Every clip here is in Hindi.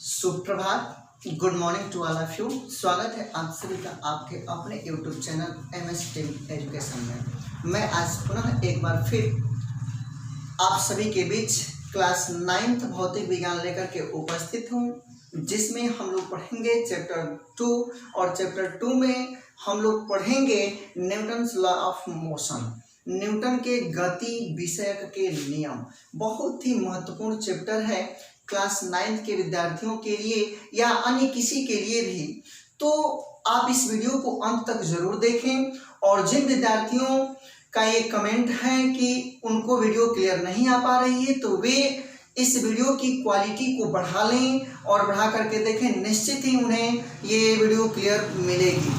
सुप्रभात, good morning to all of you. स्वागत है आप सभी का आपके अपने YouTube channel MS team education में। मैं आज पुनः एक बार फिर आप सभी के बीच क्लास 9th भौतिक विज्ञान लेकर के उपस्थित हूँ, जिसमें हम लोग पढ़ेंगे चैप्टर 2 और चैप्टर 2 में हम लोग पढ़ेंगे Newton's law of motion, Newton के गति विषयक के नियम। बहुत ही महत्वपूर्ण चैप्टर है क्लास 9th के विद्यार्थियों के लिए या अन्य किसी के लिए भी। तो आप इस वीडियो को अंत तक जरूर देखें, और जिन विद्यार्थियों का ये कमेंट है कि उनको वीडियो क्लियर नहीं आ पा रही है, तो वे इस वीडियो की क्वालिटी को बढ़ा लें और बढ़ा करके देखें, निश्चित ही उन्हें ये वीडियो क्लियर मिलेगी।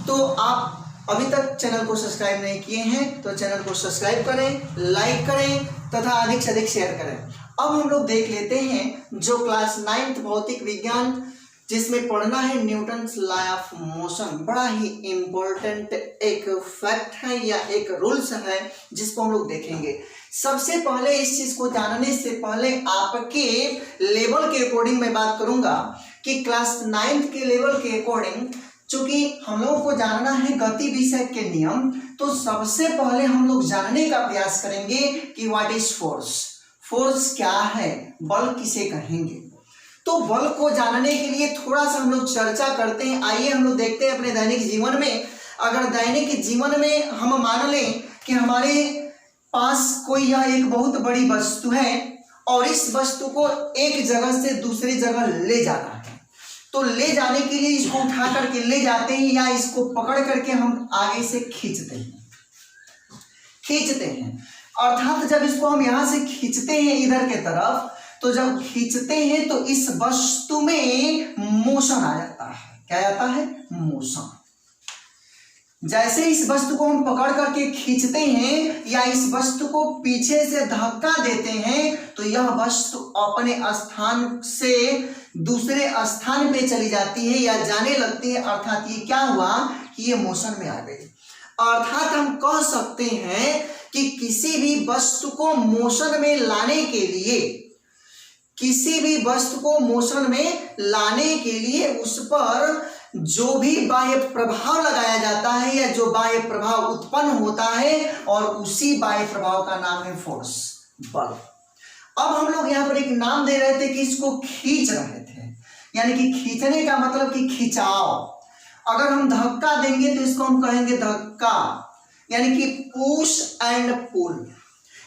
तो आप अभी तक चैनल को सब्सक्राइब नहीं किए हैं तो चैनल को सब्सक्राइब करें, लाइक करें तथा अधिक से अधिक शेयर करें। अब हम लोग देख लेते हैं जो क्लास 9th भौतिक विज्ञान जिसमें पढ़ना है न्यूटन्स लॉ ऑफ मोशन। बड़ा ही इम्पोर्टेंट एक फैक्ट है या एक रूल्स है जिसको हम लोग देखेंगे। सबसे पहले इस चीज को जानने से पहले आपके लेवल के अकॉर्डिंग मैं बात करूंगा कि क्लास 9th के लेवल के अकॉर्डिंग चूंकि हम लोगों को जानना है गति विषय के नियम, तो सबसे पहले हम लोग जानने का प्रयास करेंगे कि व्हाट इज फोर्स। फोर्स क्या है, बल किसे कहेंगे। तो बल को जानने के लिए थोड़ा सा हम लोग चर्चा करते हैं। आइए हम लोग देखते हैं अपने दैनिक जीवन में। अगर दैनिक जीवन में हम मान लें कि हमारे पास कोई यह एक बहुत बड़ी वस्तु है और इस वस्तु को एक जगह से दूसरी जगह ले जाना है, तो ले जाने के लिए इसको उठा करके ले जाते हैं या इसको पकड़ करके हम आगे से खींचते हैं। अर्थात जब इसको हम यहां से खींचते हैं इधर के तरफ, तो जब खींचते हैं तो इस वस्तु में मोशन आ जाता है। क्या आता है? मोशन। जैसे इस वस्तु को हम पकड़ करके खींचते हैं या इस वस्तु को पीछे से धक्का देते हैं, तो यह वस्तु अपने स्थान से दूसरे स्थान पे चली जाती है या जाने लगती है। अर्थात ये क्या हुआ कि ये मोशन में आ गई। अर्थात हम कह सकते हैं कि किसी भी वस्तु को मोशन में लाने के लिए, किसी भी वस्तु को मोशन में लाने के लिए उस पर जो भी बाह्य प्रभाव लगाया जाता है या जो बाह्य प्रभाव उत्पन्न होता है, और उसी बाह्य प्रभाव का नाम है फोर्स, बल। अब हम लोग यहाँ पर एक नाम दे रहे थे कि इसको खींच रहे थे, यानी कि खींचने का मतलब कि खिंचाव। अगर हम धक्का देंगे तो इसको हम कहेंगे धक्का, यानी कि पुश एंड पुल।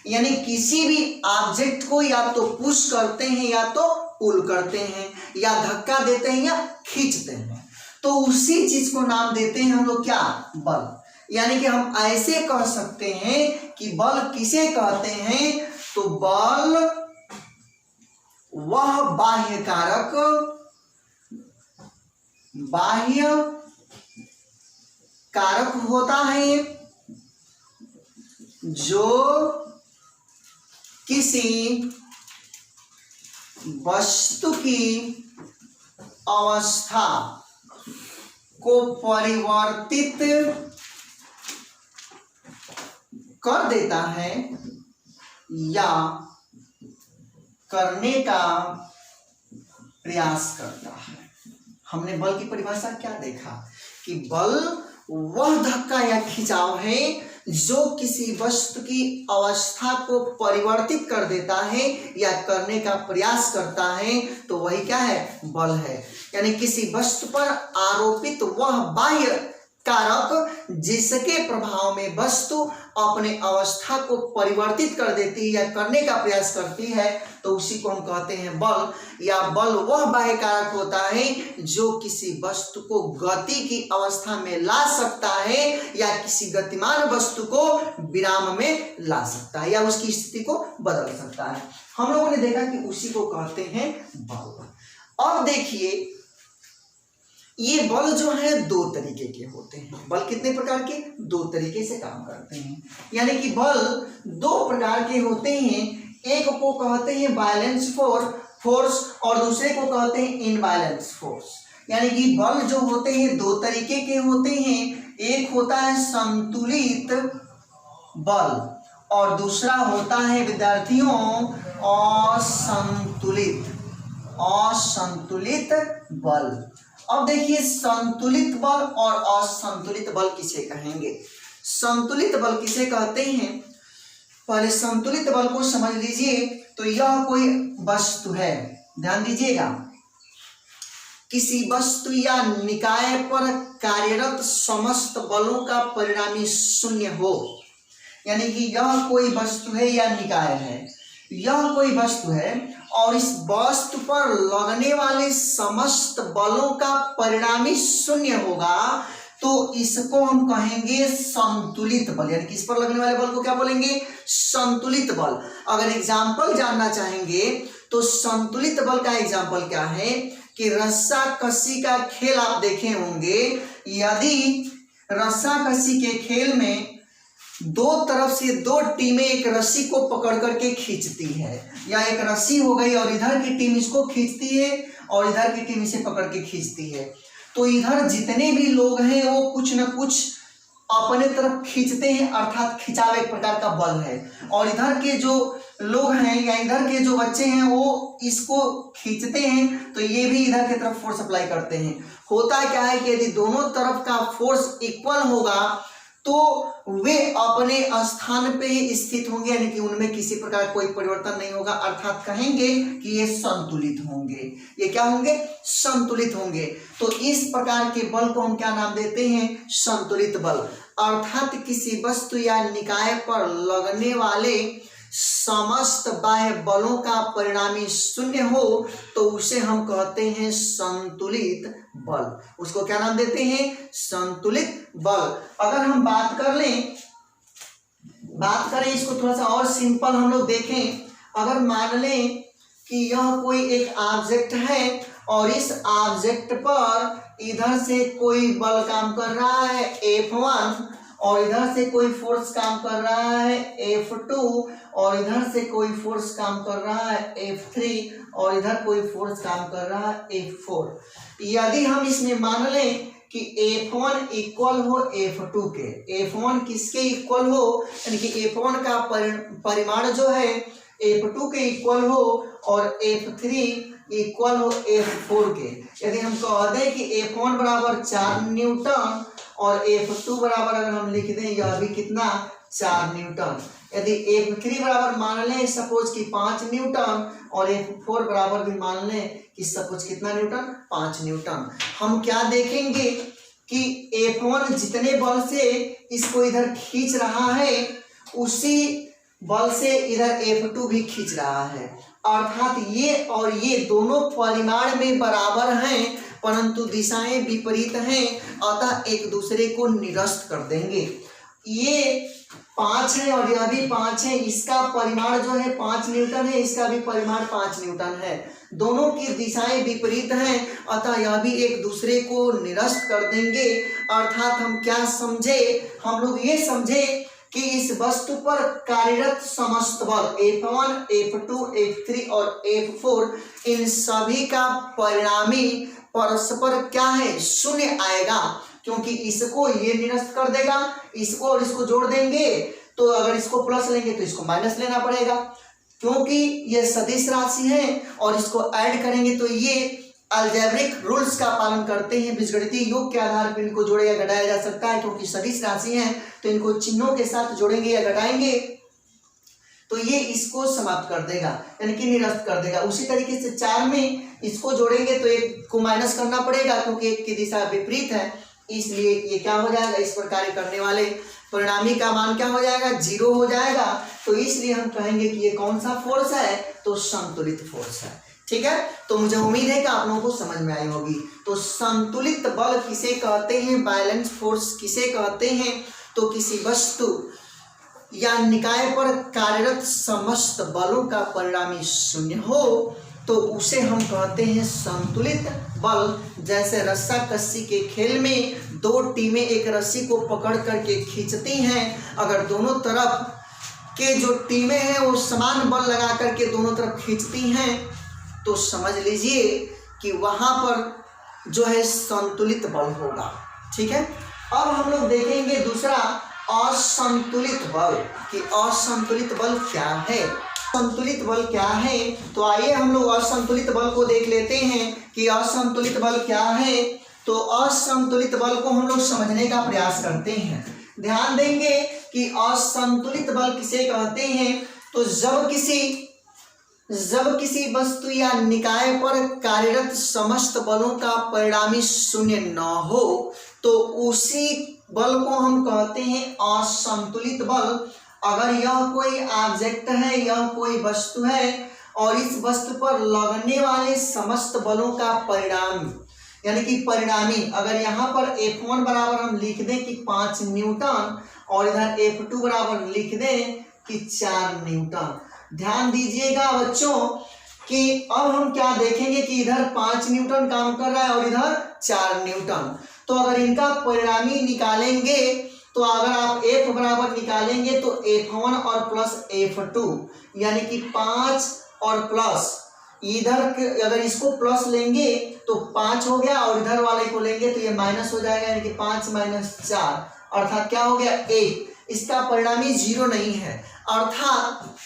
यानी किसी भी ऑब्जेक्ट को या तो पुश करते हैं या तो पुल करते हैं, या धक्का देते हैं या खींचते हैं, तो उसी चीज को नाम देते हैं हम लोग क्या? बल। यानी कि हम ऐसे कह सकते हैं कि बल किसे कहते हैं, तो बल वह बाह्य कारक, बाह्य कारक होता है जो किसी वस्तु की अवस्था को परिवर्तित कर देता है या करने का प्रयास करता है। हमने बल की परिभाषा क्या देखा कि बल वह धक्का या खिंचाव है जो किसी वस्तु की अवस्था को परिवर्तित कर देता है या करने का प्रयास करता है, तो वही क्या है? बल है। यानी किसी वस्तु पर आरोपित वह बाह्य कारक जिसके प्रभाव में वस्तु अपने अवस्था को परिवर्तित कर देती है या करने का प्रयास करती है, तो उसी को हम कहते हैं बल। या बल वह बाह्य कारक होता है जो किसी वस्तु को गति की अवस्था में ला सकता है या किसी गतिमान वस्तु को विराम में ला सकता है या उसकी स्थिति को बदल सकता है। हम लोगों ने देखा कि उसी को कहते हैं बल। अब देखिए, ये बल जो है दो तरीके के होते हैं। बल कितने प्रकार के? दो तरीके से काम करते हैं। यानी कि बल दो प्रकार के होते हैं। एक को कहते हैं बैलेंस फोर्स और दूसरे को कहते हैं इनबैलेंस फोर्स। यानी कि बल जो होते हैं दो तरीके के होते हैं। एक होता है संतुलित बल और दूसरा होता है विद्यार्थियों असंतुलित असंतुलित बल। अब देखिए संतुलित बल और असंतुलित बल किसे कहेंगे। संतुलित बल किसे कहते हैं, पहले संतुलित बल को समझ लीजिए। तो यह कोई वस्तु है, ध्यान दीजिएगा, किसी वस्तु या निकाय पर कार्यरत समस्त बलों का परिणामी शून्य हो। यानी कि यह कोई वस्तु है या निकाय है, यह कोई वस्तु है और इस वस्तु पर लगने वाले समस्त बलों का परिणामी शून्य होगा, तो इसको हम कहेंगे संतुलित बल। यानी कि इस पर लगने वाले बल को क्या बोलेंगे, संतुलित बल। अगर एग्जाम्पल जानना चाहेंगे तो संतुलित बल का एग्जाम्पल क्या है कि रस्सा कसी का खेल आप देखे होंगे। यदि रस्सा कसी के खेल में दो तरफ से दो टीमें एक रस्सी को पकड़ करके खींचती है, या एक रस्सी हो गई और इधर की टीम इसको खींचती है और इधर की टीम इसे पकड़ के खींचती है, तो इधर जितने भी लोग हैं वो कुछ न कुछ अपने तरफ खींचते हैं, अर्थात खिंचाव एक प्रकार का बल है। और इधर के जो लोग हैं या इधर के जो बच्चे हैं वो इसको खींचते हैं, तो ये भी इधर की तरफ फोर्स अप्लाई करते हैं। होता क्या है कि यदि दोनों तरफ का फोर्स इक्वल होगा तो वे अपने स्थान पे ही स्थित होंगे, यानी कि उनमें किसी प्रकार कोई परिवर्तन नहीं होगा, अर्थात कहेंगे कि ये संतुलित होंगे। ये क्या होंगे, संतुलित होंगे। तो इस प्रकार के बल को हम क्या नाम देते हैं, संतुलित बल। अर्थात किसी वस्तु या निकाय पर लगने वाले समस्त बाह्य बलों का परिणामी शून्य हो तो उसे हम कहते हैं संतुलित बल। उसको क्या नाम देते हैं, संतुलित बल। अगर हम बात करें इसको थोड़ा सा और सिंपल हम लोग देखें। अगर मान लें कि यह कोई एक ऑब्जेक्ट है और इस ऑब्जेक्ट पर इधर से कोई बल काम कर रहा है F1 और इधर से कोई फोर्स काम कर रहा है F2 और इधर से कोई फोर्स काम कर रहा है F3 और इधर कोई फोर्स काम कर रहा है F4। यदि हम इसमें मान लें कि F1 इक्वल हो F2 के, F1 किसके इक्वल हो, यानी कि F1 का परिमाण जो है F2 के इक्वल हो और F3 इक्वल हो F4 के। यदि हम कह दें कि F1 बराबर 4 न्यूटन और F2 बराबर अगर हम लिख दें यह भी कितना, 4 न्यूटन। यदि F3 बराबर मान लें सपोज कि 5 न्यूटन और F4 बराबर भी मान लें कि सपोज कितना न्यूटन, 5 न्यूटन। हम क्या देखेंगे कि F1 जितने बल से इसको इधर खींच रहा है उसी बल से इधर F2 भी खींच रहा है, अर्थात ये और ये दोनों परिमाण में बराबर हैं परंतु दिशाएं विपरीत हैं, अतः एक दूसरे को निरस्त कर देंगे। ये 5 है और यह भी 5 है, इसका परिमाण जो है 5 न्यूटन है, इसका भी परिमाण 5 न्यूटन है। दोनों की दिशाएं विपरीत हैं अतः यह भी एक दूसरे को निरस्त कर देंगे। अर्थात हम क्या समझे, हम लोग ये समझे कि इस वस्तु पर कार्यरत समस्त बल F1, F2, F3 और F4 इन सभी का परिणामी परस्पर क्या है, शून्य आएगा, क्योंकि इसको ये निरस्त कर देगा, इसको और इसको जोड़ देंगे तो अगर इसको प्लस लेंगे तो इसको माइनस लेना पड़ेगा, क्योंकि ये सदिश राशि है और इसको ऐड करेंगे तो ये अलजेब्रिक रूल्स का पालन करते हैं। बीजगणितीय योग के आधार पर इनको जोड़ा या घटाया जा सकता है, क्योंकि सदिश राशि है तो इनको चिन्हों के साथ जोड़ेंगे या घटाएंगे तो ये इसको समाप्त कर देगा, यानी कि निरस्त कर देगा। उसी तरीके से 4 में इसको जोड़ेंगे तो एक को माइनस करना पड़ेगा क्योंकि एक की दिशा विपरीत है, इसलिए ये क्या हो जाएगा, इस पर कार्य करने वाले परिणामी का मान क्या हो जाएगा, 0 हो जाएगा। तो इसलिए हम कहेंगे कि ये कौन सा फोर्स है, तो संतुलित फोर्स है। ठीक है, तो मुझे उम्मीद है कि आप लोगों को समझ में आई होगी। तो संतुलित बल किसे कहते हैं, बैलेंस फोर्स किसे कहते हैं, तो किसी वस्तु या निकाय पर कार्यरत समस्त बलों का परिणामी शून्य हो तो उसे हम कहते हैं संतुलित बल। जैसे रस्सा कस्सी के खेल में 2 टीमें एक रस्सी को पकड़ करके खींचती हैं, अगर दोनों तरफ के जो टीमें हैं वो समान बल लगा करके दोनों तरफ खींचती हैं तो समझ लीजिए कि वहां पर जो है संतुलित बल होगा। ठीक है, अब हम लोग देखेंगे दूसरा असंतुलित बल कि असंतुलित बल क्या है। असंतुलित बल क्या है? तो आइए हम लोग असंतुलित बल को देख लेते हैं कि असंतुलित बल क्या है। तो असंतुलित बल को हम लोग समझने का प्रयास करते हैं। ध्यान देंगे कि असंतुलित बल किसे कहते हैं। तो जब किसी वस्तु या निकाय पर कार्यरत समस्त बलों का परिणामी शून्य न हो तो उसी बल को हम कहते हैं असंतुलित बल। अगर यह कोई ऑब्जेक्ट है, यह कोई वस्तु है और इस वस्तु पर लगने वाले समस्त बलों का परिणाम यानी कि परिणामी, अगर यहाँ पर F1 बराबर हम लिख दें कि 5 न्यूटन और इधर F2 बराबर लिख दें कि 4 न्यूटन। ध्यान दीजिएगा बच्चों कि अब हम क्या देखेंगे कि इधर 5 न्यूटन काम कर रहा है और इधर 4 न्यूटन। तो अगर इनका परिणामी निकालेंगे तो अगर आप F बराबर निकालेंगे तो F1 और प्लस F2 यानी कि 5 और प्लस इधर अगर इसको प्लस लेंगे तो 5 हो गया और इधर वाले को लेंगे तो ये माइनस हो जाएगा यानी कि 5 माइनस 4 अर्थात क्या हो गया 1। इसका परिणामी 0 नहीं है, अर्थात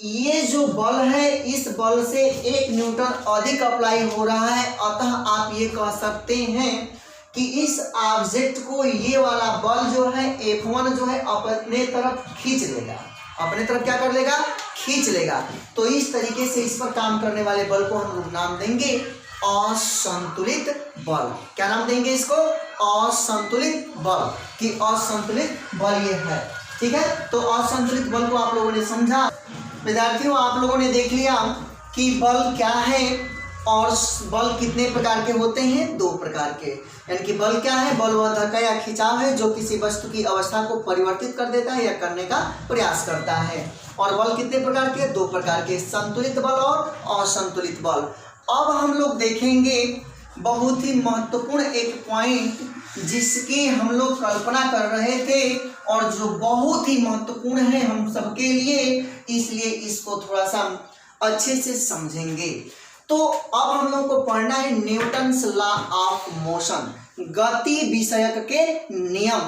ये जो बल है इस बल से 1 न्यूटन अधिक अप्लाई हो रहा है। अतः आप ये कह सकते हैं कि इस ऑब्जेक्ट को ये वाला बल जो है F1 जो है अपने तरफ खींच लेगा। अपने तरफ क्या कर लेगा? खींच लेगा। तो इस तरीके से इस पर काम करने वाले बल को हम लोग नाम देंगे असंतुलित बल। क्या नाम देंगे इसको? असंतुलित बल। कि असंतुलित बल ये है। ठीक है, तो असंतुलित बल को आप लोगों ने समझा। विद्यार्थियों, आप लोगों ने देख लिया कि बल क्या है और बल कितने प्रकार के होते हैं? 2 प्रकार के। यानी कि बल क्या है? बल वह धक्का या खिंचाव है जो किसी वस्तु की अवस्था को परिवर्तित कर देता है या करने का प्रयास करता है। और बल कितने प्रकार के? 2 प्रकार के, संतुलित बल और असंतुलित बल। अब हम लोग देखेंगे बहुत ही महत्वपूर्ण एक पॉइंट जिसकी हम लोग कल्पना कर रहे थे और जो बहुत ही महत्वपूर्ण है हम सबके लिए, इसलिए इसको थोड़ा सा अच्छे से समझेंगे। तो अब हम लोग को पढ़ना है न्यूटन्स लॉ ऑफ मोशन, गति विषयक के नियम।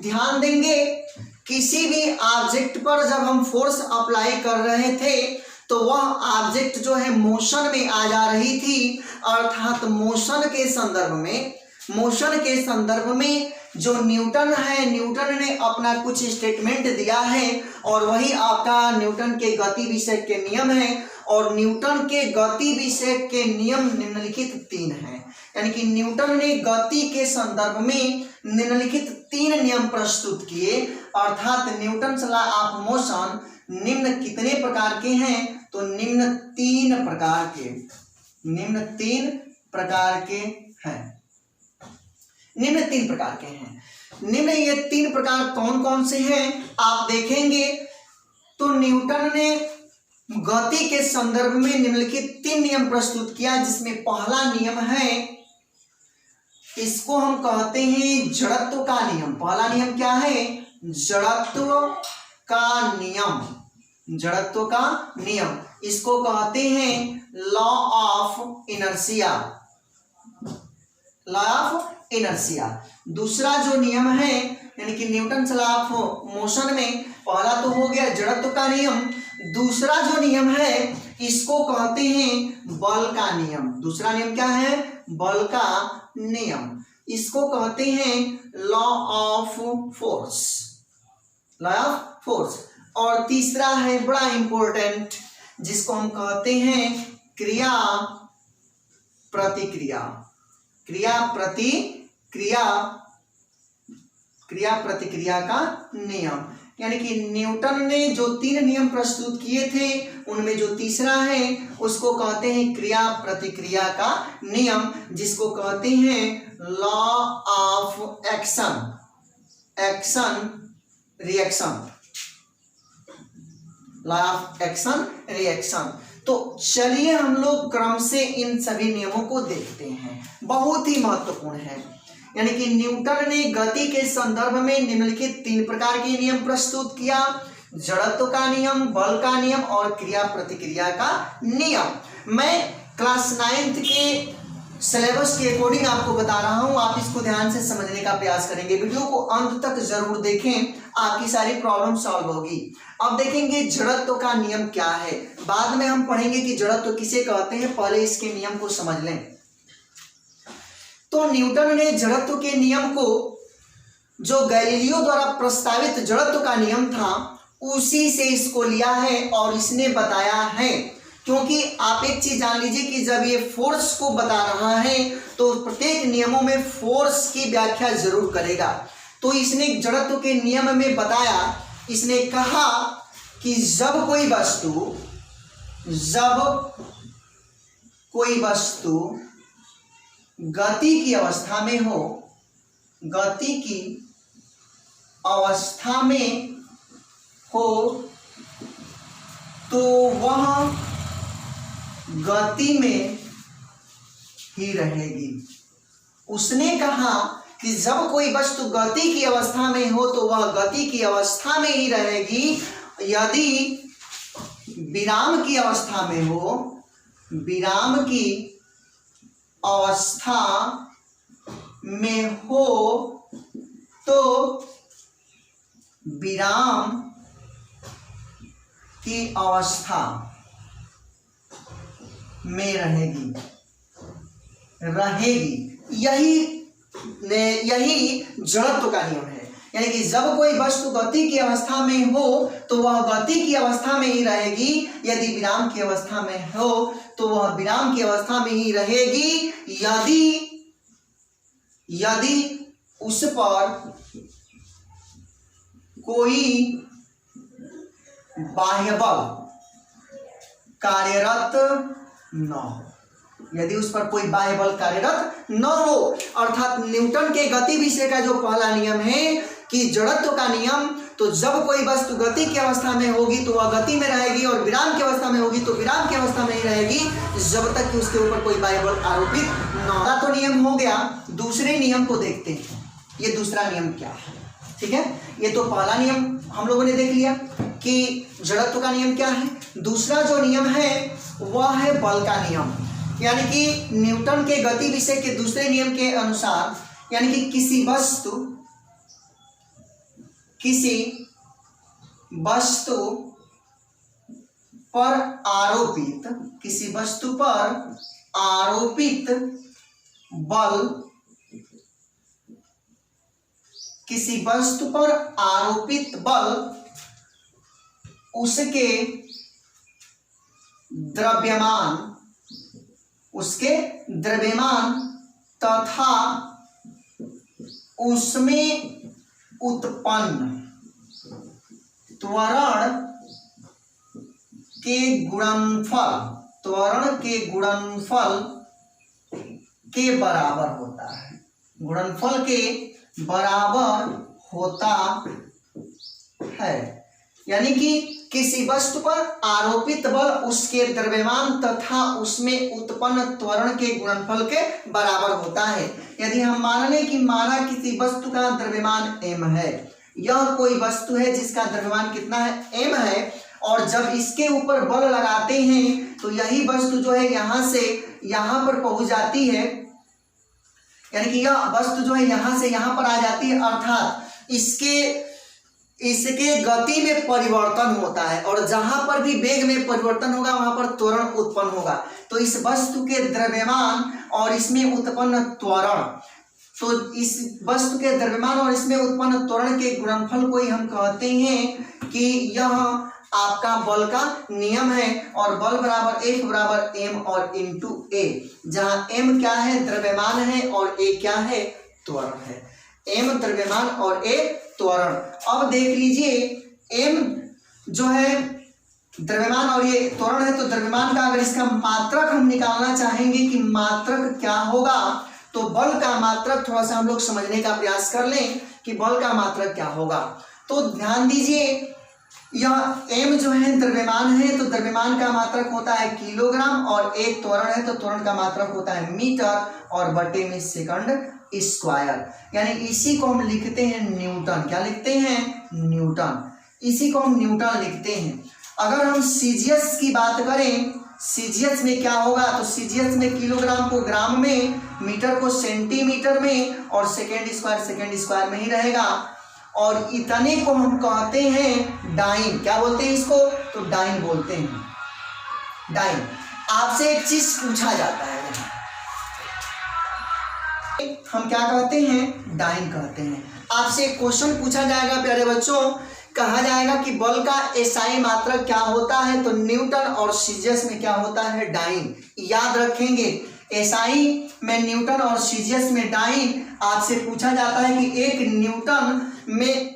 ध्यान देंगे किसी भी ऑब्जेक्ट पर जब हम फोर्स अप्लाई कर रहे थे तो वह ऑब्जेक्ट जो है मोशन में आ जा रही थी, अर्थात मोशन के संदर्भ में जो न्यूटन है, न्यूटन ने अपना कुछ स्टेटमेंट दिया है और वही आपका न्यूटन के गति विषय के नियम है। और न्यूटन के गति विषय के नियम निम्नलिखित 3 हैं। यानी कि न्यूटन ने गति के संदर्भ में निम्नलिखित 3 नियम प्रस्तुत किए, अर्थात न्यूटन्स लॉ ऑफ मोशन निम्न कितने प्रकार के हैं? तो निम्न 3 प्रकार के हैं। निम्न 3 ये 3 प्रकार कौन कौन से हैं आप देखेंगे। तो न्यूटन ने गति के संदर्भ में निम्नलिखित 3 नियम प्रस्तुत किया, जिसमें पहला नियम है, इसको हम कहते हैं जड़त्व का नियम। पहला नियम क्या है? जड़त्व का नियम। इसको कहते हैं लॉ ऑफ इनर्शिया। दूसरा जो नियम है यानी कि न्यूटन्स लॉ ऑफ मोशन में पहला तो हो गया जड़त्व का नियम, दूसरा जो नियम है इसको कहते हैं बल का नियम। दूसरा नियम क्या है? बल का नियम। इसको कहते हैं लॉ ऑफ फोर्स। और तीसरा है बड़ा इंपॉर्टेंट, जिसको हम कहते हैं क्रिया प्रतिक्रिया का नियम। यानी कि न्यूटन ने जो 3 नियम प्रस्तुत किए थे उनमें जो तीसरा है उसको कहते हैं क्रिया प्रतिक्रिया का नियम, जिसको कहते हैं लॉ ऑफ एक्शन रिएक्शन। तो चलिए हम लोग क्रम से इन सभी नियमों को देखते हैं, बहुत ही महत्वपूर्ण है। यानी कि न्यूटन ने गति के संदर्भ में निम्नलिखित 3 प्रकार के नियम प्रस्तुत किया, जड़त्व का नियम, बल का नियम और क्रिया प्रतिक्रिया का नियम। मैं क्लास 9th के सिलेबस के अकॉर्डिंग आपको बता रहा हूं, आप इसको ध्यान से समझने का प्रयास करेंगे। वीडियो को अंत तक जरूर देखें, आपकी सारी प्रॉब्लम सॉल्व होगी। अब देखेंगे जड़त्व का नियम क्या है, बाद में हम पढ़ेंगे कि जड़त्व किसे कहते हैं, पहले इसके नियम को समझ लें। तो न्यूटन ने जड़त्व के नियम को, जो गैलीलियो द्वारा प्रस्तावित जड़त्व का नियम था, उसी से इसको लिया है और इसने बताया है। क्योंकि आप एक चीज जान लीजिए कि जब ये फोर्स को बता रहा है तो प्रत्येक नियमों में फोर्स की व्याख्या जरूर करेगा। तो इसने जड़त्व के नियम में बताया, इसने कहा कि जब कोई वस्तु गति की अवस्था में हो, गति की अवस्था में हो तो वह गति में ही रहेगी। उसने कहा कि जब कोई वस्तु गति की अवस्था में हो तो वह गति की अवस्था में ही रहेगी। यदि विराम की अवस्था में हो, विराम की अवस्था में हो तो विराम की अवस्था में रहेगी। यही जड़त्व का नियम है। यानी कि जब कोई वस्तु गति की अवस्था में हो तो वह गति की अवस्था में ही रहेगी, यदि विराम की अवस्था में हो तो वह विराम की अवस्था में ही रहेगी। यदि उस पर कोई बाह्य बल कार्यरत न हो, यदि उस पर कोई बाह्य बल कार्यरत न हो, अर्थात न्यूटन के गति विषय का जो पहला नियम है कि जड़त्व का नियम, तो जब कोई वस्तु गति की अवस्था में होगी तो वह गति में रहेगी और विराम की अवस्था में होगी तो विराम की अवस्था में ही रहेगी, जब तक कि उसके ऊपर कोई बाह्य बल आरोपित न हो। तो नियम हो गया। दूसरे नियम को देखते हैं, ये दूसरा नियम क्या है। ठीक है, ये तो पहला नियम हम लोगों ने देख लिया कि जड़त्व का नियम क्या है। दूसरा जो नियम है वह है बल का नियम। यानी कि न्यूटन के गति विषय के दूसरे नियम के अनुसार, यानी कि किसी वस्तु पर आरोपित बल, किसी वस्तु पर आरोपित बल उसके द्रव्यमान तथा उसमें उत्पन्न त्वरण के गुणनफल के बराबर होता है। गुणनफल के बराबर होता है। यानी कि किसी वस्तु पर आरोपित बल उसके द्रव्यमान तथा उसमें उत्पन्न त्वरण के गुणनफल के बराबर होता है। यदि हम मान लें कि माना किसी वस्तु का द्रव्यमान m है, यह कोई वस्तु है जिसका द्रव्यमान कितना है, m है, और जब इसके ऊपर बल लगाते हैं तो यही वस्तु जो है यहां से यहां पर पहुंच जाती है। यानी कि यह वस्तु जो है यहां से यहां पर आ जाती है, अर्थात इसके गति में परिवर्तन होता है और जहां पर भी वेग में परिवर्तन होगा वहां पर त्वरण उत्पन्न होगा। तो इस वस्तु के द्रव्यमान और इसमें उत्पन्न त्वरण, तो इस वस्तु के द्रव्यमान और इसमें उत्पन्न त्वरण के गुणनफल को ही हम कहते हैं कि यह आपका बल का नियम है। और बल बराबर F बराबर m और इंटू a, जहां m क्या है, द्रव्यमान है, और a क्या है, त्वरण है। m द्रव्यमान और a त्वरण। अब देख लीजिए m जो है द्रव्यमान और ये त्वरण है, तो द्रव्यमान का अगर इसका मात्रक हम निकालना चाहेंगे कि मात्रक क्या होगा, तो बल का मात्रक थोड़ा सा हम लोग समझने का प्रयास कर लें कि बल का मात्रक क्या होगा। तो ध्यान दीजिए, यह m जो है द्रव्यमान है, तो द्रव्यमान का मात्रक होता है किलोग्राम, और एक त्वरण है तो त्वरण का मात्रक होता है मीटर और बटे में सेकंड स्क्वायर। यानी इसी को हम लिखते हैं न्यूटन। क्या लिखते हैं, न्यूटन। इसी को हम न्यूटन लिखते हैं। अगर हम सीजीएस की बात करें, सीजीएस में क्या होगा, तो सीजीएस में किलोग्राम को ग्राम में, मीटर को सेंटीमीटर में, और सेकेंड स्क्वायर में ही रहेगा। और इतने को हम कहते हैं डाइन। क्या बोलते हैं इसको? तो डाइन बोलते हैं। डाइन। आपसे एक चीज पूछा जाता है, हम क्या कहते हैं? डाइन कहते हैं। आपसे एक क्वेश्चन पूछा जाएगा प्यारे बच्चों, कहा जाएगा कि बल का एसआई मात्रक क्या होता है? तो न्यूटन और सीजियस में क्या होता है? डाइन। याद रखेंगे, एसआई में न्यूटन और सीजियस में डाइन। आपसे पूछा जाता है कि एक न्यूटन में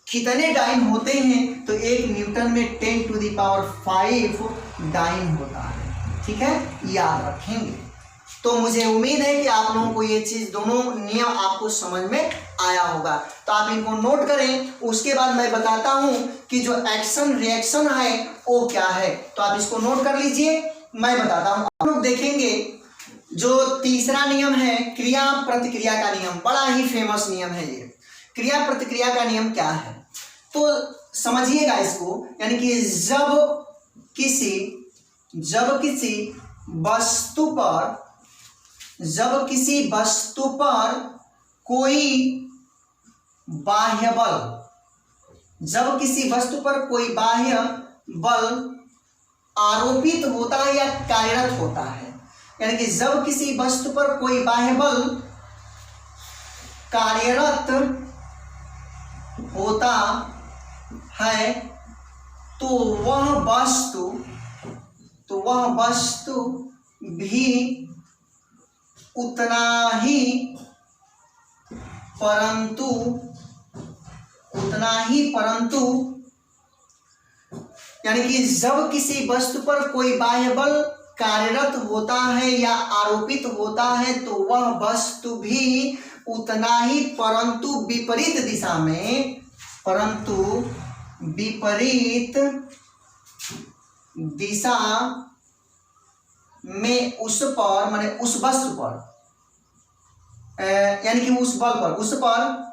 कितने डाइन होते हैं? तो एक न्यूटन में 10⁵ डाइन होता है। ठीक है, याद रखेंगे। तो मुझे उम्मीद है कि आप लोगों को ये चीज, दोनों नियम आपको समझ में आया होगा। तो आप इनको नोट करें, उसके बाद मैं बताता हूं कि जो एक्शन रिएक्शन है वो क्या है। तो आप इसको नोट कर लीजिए, मैं बताता हूं। आप लोग देखेंगे जो तीसरा नियम है क्रिया प्रतिक्रिया का नियम, बड़ा ही फेमस नियम है ये। क्रिया प्रतिक्रिया का नियम क्या है? तो समझिएगा इसको, यानी कि जब किसी वस्तु पर कोई बाह्य बल आरोपित होता है या कार्यरत होता है, यानी कि जब किसी वस्तु पर कोई बाह्य बल कार्यरत होता है तो वह वस्तु भी उतना ही परंतु यानी कि जब किसी वस्तु पर कोई बाह्य बल कार्यरत होता है या आरोपित होता है तो वह वस्तु भी उतना ही परंतु विपरीत दिशा में उस पर, माने उस वस्तु पर, यानी कि उस बल पर, उस पर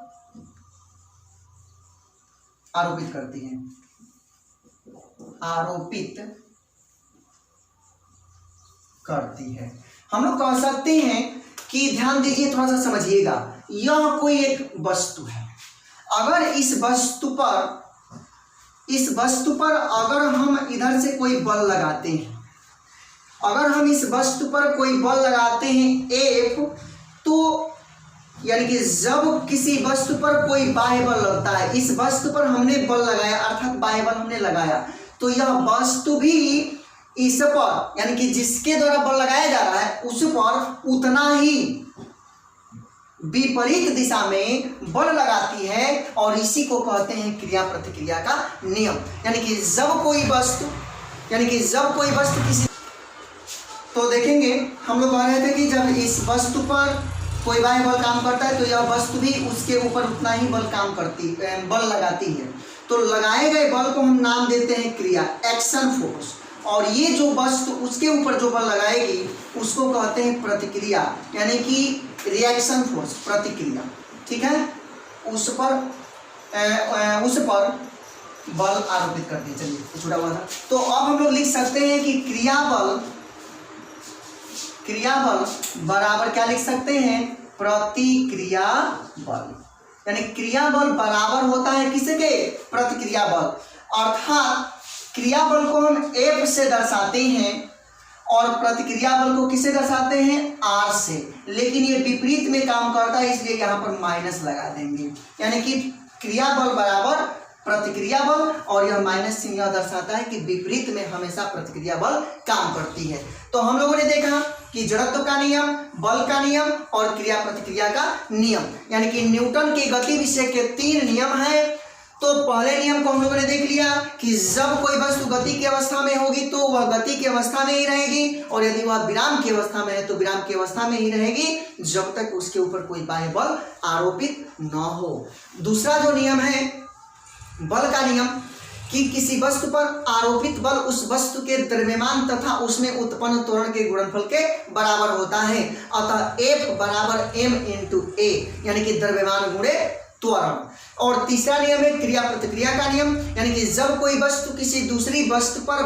आरोपित करती है, हम लोग कह सकते हैं कि, ध्यान दीजिए, थोड़ा सा समझिएगा, यह कोई एक वस्तु है। अगर इस वस्तु पर अगर हम इधर से कोई बल लगाते हैं, अगर हम इस वस्तु पर कोई बल लगाते हैं F, तो यानी कि जब किसी वस्तु पर कोई बाह्य बल लगता है, इस वस्तु पर हमने बल लगाया, अर्थात बाह्य बल हमने लगाया, तो यह वस्तु भी इस पर, यानी कि जिसके द्वारा बल लगाया जा रहा है उस पर उतना ही विपरीत दिशा में बल लगाती है, और इसी को कहते हैं क्रिया प्रतिक्रिया का नियम। यानी कि जब कोई वस्तु किसी, तो देखेंगे हम लोग कह रहे थे कि जब इस वस्तु पर कोई बाह्य बल काम करता है तो यह वस्तु भी उसके ऊपर उतना ही बल लगाती है। तो लगाए गए बल को हम नाम देते हैं क्रिया, एक्शन फोर्स, और ये जो वस्तु उसके ऊपर जो बल लगाएगी उसको कहते हैं प्रतिक्रिया, यानी कि रिएक्शन फोर्स, प्रतिक्रिया। ठीक है, उस पर बल आरोपित करती है। चलिए छुड़ा हुआ था, तो अब हम लोग लिख सकते हैं कि क्रिया बल बराबर क्या लिख सकते हैं? प्रतिक्रिया बल। यानी क्रिया बल बराबर होता है किसके? प्रतिक्रिया बल। अर्थात क्रिया बल को हम F से दर्शाते हैं और प्रतिक्रिया बल को किससे दर्शाते हैं? R से। लेकिन ये विपरीत में काम करता है, इसलिए यहाँ पर माइनस लगा देंगे। यानी कि क्रिया बल बराबर प्रतिक्रिया बल, और यह माइनस चिन्ह यह दर्शाता है कि विपरीत में हमेशा प्रतिक्रिया बल काम करती है। तो हम लोगों ने देखा कि जड़त्व का नियम, बल का नियम और क्रिया प्रतिक्रिया का नियम, यानी कि न्यूटन के गति विषय के 3 नियम हैं। तो पहले नियम को हम लोगों ने देख लिया कि जब कोई वस्तु गति की अवस्था में होगी तो वह गति की अवस्था में ही रहेगी, और यदि वह विराम की अवस्था में है तो विराम की अवस्था में ही रहेगी जब तक उसके ऊपर कोई बाह्य बल आरोपित न हो। दूसरा जो नियम है बल का नियम, कि किसी वस्तु पर आरोपित बल उस वस्तु के द्रव्यमान तथा उसमें उत्पन्न त्वरण के गुणनफल के बराबर होता है। अतः F बराबर m × a, यानी कि द्रव्यमान गुणे त्वरण। और तीसरा नियम है क्रिया प्रतिक्रिया का नियम, यानी कि जब कोई वस्तु किसी दूसरी वस्तु पर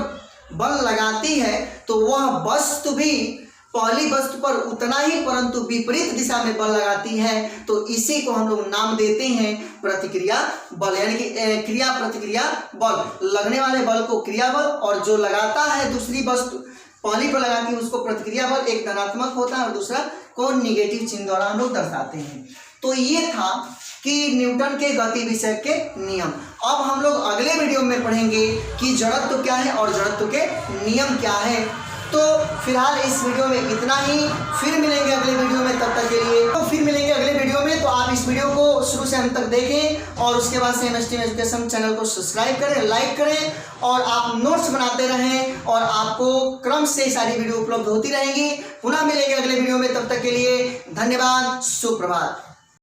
बल लगाती है तो वह वस्तु भी पहली वस्तु पर उतना ही परंतु विपरीत दिशा में बल लगाती है तो इसी को हम लोग नाम देते हैं प्रतिक्रिया बल, यानी कि क्रिया प्रतिक्रिया बल। लगने वाले बल को क्रिया बल और जो लगाता है दूसरी वस्तु पहली पर लगाती है उसको प्रतिक्रिया बल, एक धनात्मक होता है और दूसरा को निगेटिव चिन्ह द्वारा हम लोग दर्शाते हैं। तो ये था कि न्यूटन के गति विषय के नियम। अब हम लोग अगले वीडियो में पढ़ेंगे कि जड़त्व क्या है और जड़त्व के नियम क्या है। तो फिलहाल इस वीडियो में इतना ही, फिर मिलेंगे अगले वीडियो में, तब तक के लिए तो फिर मिलेंगे अगले वीडियो में। तो आप इस वीडियो को शुरू से अंत तक देखें और उसके बाद से MSTM एजुकेशन चैनल को सब्सक्राइब करें, लाइक करें और आप नोट्स बनाते रहें और आपको क्रम से सारी वीडियो उपलब्ध होती रहेंगी। पुनः मिलेंगे अगले वीडियो में, तब तक के लिए धन्यवाद, सुप्रभात।